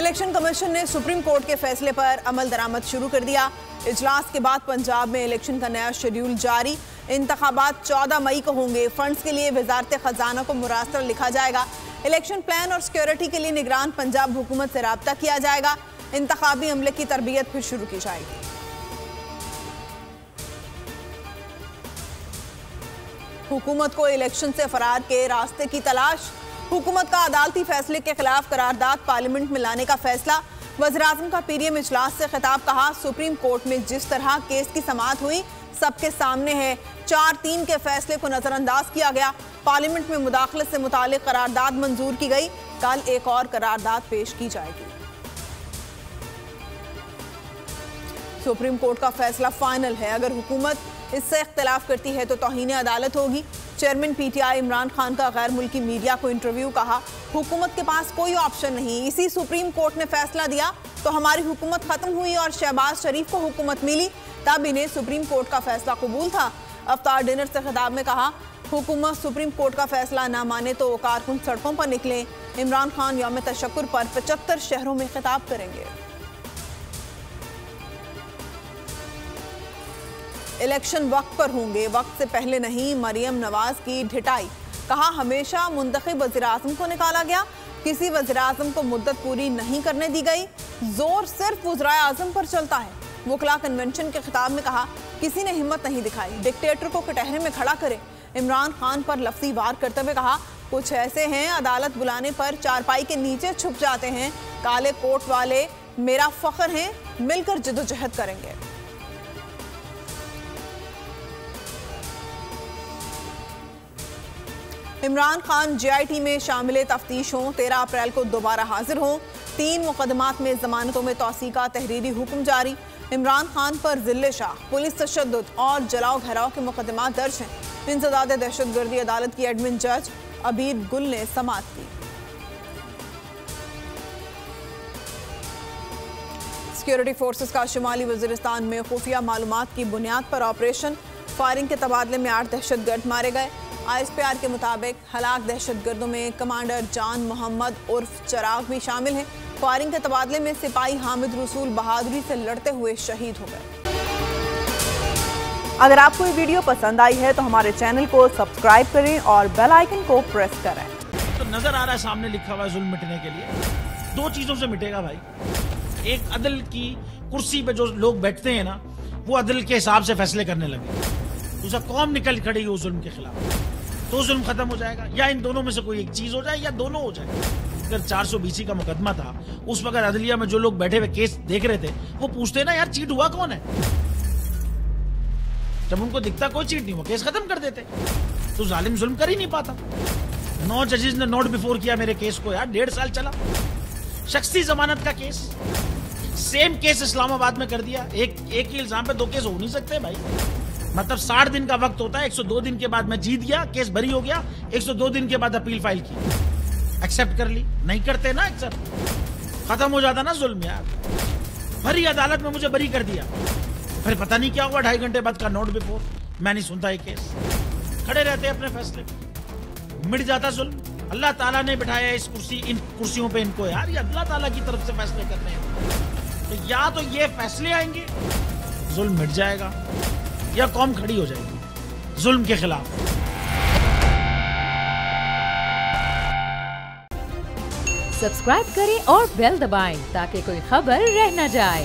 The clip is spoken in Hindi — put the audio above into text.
इलेक्शन कमीशन ने सुप्रीम कोर्ट के फैसले पर अमल दरामद शुरू कर दिया। इजलास के बाद पंजाब में इलेक्शन का नया शेड्यूल जारी। इंतखाबात 14 मई को होंगे। फंड्स के लिए वजारत खजाना को मुरास्तर लिखा जाएगा। इलेक्शन प्लान और सिक्योरिटी के लिए निगरान पंजाब हुकूमत से राब्ता किया जाएगा। इंतखाबी अमले की तरबियत फिर शुरू की जाएगी। हुकूमत को इलेक्शन से फरार के रास्ते की तलाश। हुकूमत का अदालती फैसले के खिलाफ करारदाद पार्लियामेंट में लाने का फैसला। वज़ीर-ए-आज़म का पीडीएम इजलास से खिताब। कहा, सुप्रीम कोर्ट में जिस तरह केस की समाअत हुई सबके सामने है। 4-3 के फैसले को नजरअंदाज किया गया। पार्लियामेंट में मुदाखलत से मुतालिक करारदाद मंजूर की गई। कल एक और करारदाद पेश की जाएगी। सुप्रीम कोर्ट का फैसला फाइनल है। अगर हुकूमत इससे इख्तिलाफ करती है तो तौहीन अदालत होगी। चेयरमैन पीटीआई इमरान खान का गैर मुल्की मीडिया को इंटरव्यू। कहा, हुकूमत के पास कोई ऑप्शन नहीं। इसी सुप्रीम कोर्ट ने फैसला दिया तो हमारी हुकूमत खत्म हुई और शहबाज शरीफ को हुकूमत मिली, तब इन्हें सुप्रीम कोर्ट का फैसला कबूल था। अफ्तार डिनर से खिताब में कहा, हुकूमत सुप्रीम कोर्ट का फैसला ना माने तो कारकुन सड़कों पर निकले। इमरान खान यौम तशक्कुर पर 75 शहरों में खिताब करेंगे। इलेक्शन वक्त पर होंगे, वक्त से पहले नहीं। मरियम नवाज की ढिठाई। कहा, हमेशा मुंतखब वज़ीर-ए-आज़म को निकाला गया, किसी वज़ीर-ए-आज़म को मुद्दत पूरी नहीं करने दी गई। जोर सिर्फ वज़ीर-ए-आज़म पर चलता है। वकला कन्वेंशन के खिताब में कहा, किसी ने हिम्मत नहीं दिखाई डिक्टेटर को कटहरे में खड़ा करे। इमरान खान पर लफ्ज़ी वार करते हुए कहा, कुछ ऐसे हैं अदालत बुलाने पर चारपाई के नीचे छुप जाते हैं। काले कोट वाले मेरा फख्र हैं, मिलकर जद्दोजहद करेंगे। इमरान खान जेआईटी में शामिल तफ्तीश हों। 13 अप्रैल को दोबारा हाजिर हों। 3 मुकदमात में जमानतों में तौसी का तहरीरी हुक्म जारी। इमरान खान पर जिले शाह, पुलिस तशद्दुद और जलाओ घराव के मुकदमात दर्ज हैं। इंसदाद दहशतगर्दी अदालत की एडमिन जज अबीद गुल ने समाअत की। सिक्योरिटी फोर्सेस का शुमाली वजीरिस्तान में खुफिया मालूमात की बुनियाद पर ऑपरेशन। फायरिंग के तबादले में 8 दहशतगर्द मारे गए। आईएसपीआर के मुताबिक हलाक दहशतगर्दों में कमांडर जान मोहम्मद उर्फ चिराग भी शामिल हैं। फायरिंग के तबादले में सिपाही हामिद रसूल बहादुरी से लड़ते हुए शहीद हो गए। अगर आपको ये वीडियो पसंद आई है तो हमारे चैनल को सब्सक्राइब करें और बेल आइकन को प्रेस करें। तो नजर आ रहा है सामने लिखा हुआ है जुल्म मिटने के लिए 2 चीजों से मिटेगा भाई। एक, अदल की कुर्सी पे जो लोग बैठते हैं ना, वो अदल के हिसाब से फैसले करने लगे। दूसरा, कौम निकल खड़ी उस जुल्म के खिलाफ, तो जुल्म खत्म हो जाएगा। या इन दोनों में से कोई एक चीज हो जाए या दोनों हो जाए। अगर 420 का मुकदमा था, उस वक्त अदलिया में जो लोग बैठे हुए केस देख रहे थे वो पूछते ना, यार चीट हुआ कौन है। जब उनको दिखता कोई चीट नहीं हुआ, केस खत्म कर देते। तो जालिम जुल्म कर ही नहीं पाता। 9 जजेस ने नोट बिफोर किया मेरे केस को, यार 1.5 साल चला। शख्सी जमानत का केस, सेम केस इस्लामाबाद में कर दिया। एक ही इल्जाम पे 2 केस हो नहीं सकते भाई। मतलब 60 दिन का वक्त होता है। 102 दिन के बाद मैं जीत गया, केस बरी हो गया। 102 दिन के बाद अपील फाइल की, एक्सेप्ट कर ली। नहीं करते ना एक्सेप्ट, खत्म हो जाता ना जुल्म यार। भरी अदालत में मुझे बरी कर दिया, फिर पता नहीं क्या हुआ 2.5 घंटे बाद का नोट बिफोर। मैं नहीं सुनता ये केस, खड़े रहते अपने फैसले पे, मिट जाता जुल्म। अल्लाह ताला ने बिठाया इन कुर्सियों पे इनको यार, ये अल्लाह ताला की तरफ से फैसले करने हैं। तो या तो ये फैसले आएंगे, जुल्म मिट जाएगा, या कौम खड़ी हो जाएगी जुल्म के खिलाफ। सब्सक्राइब करें और बेल दबाएं ताकि कोई खबर रह न जाए।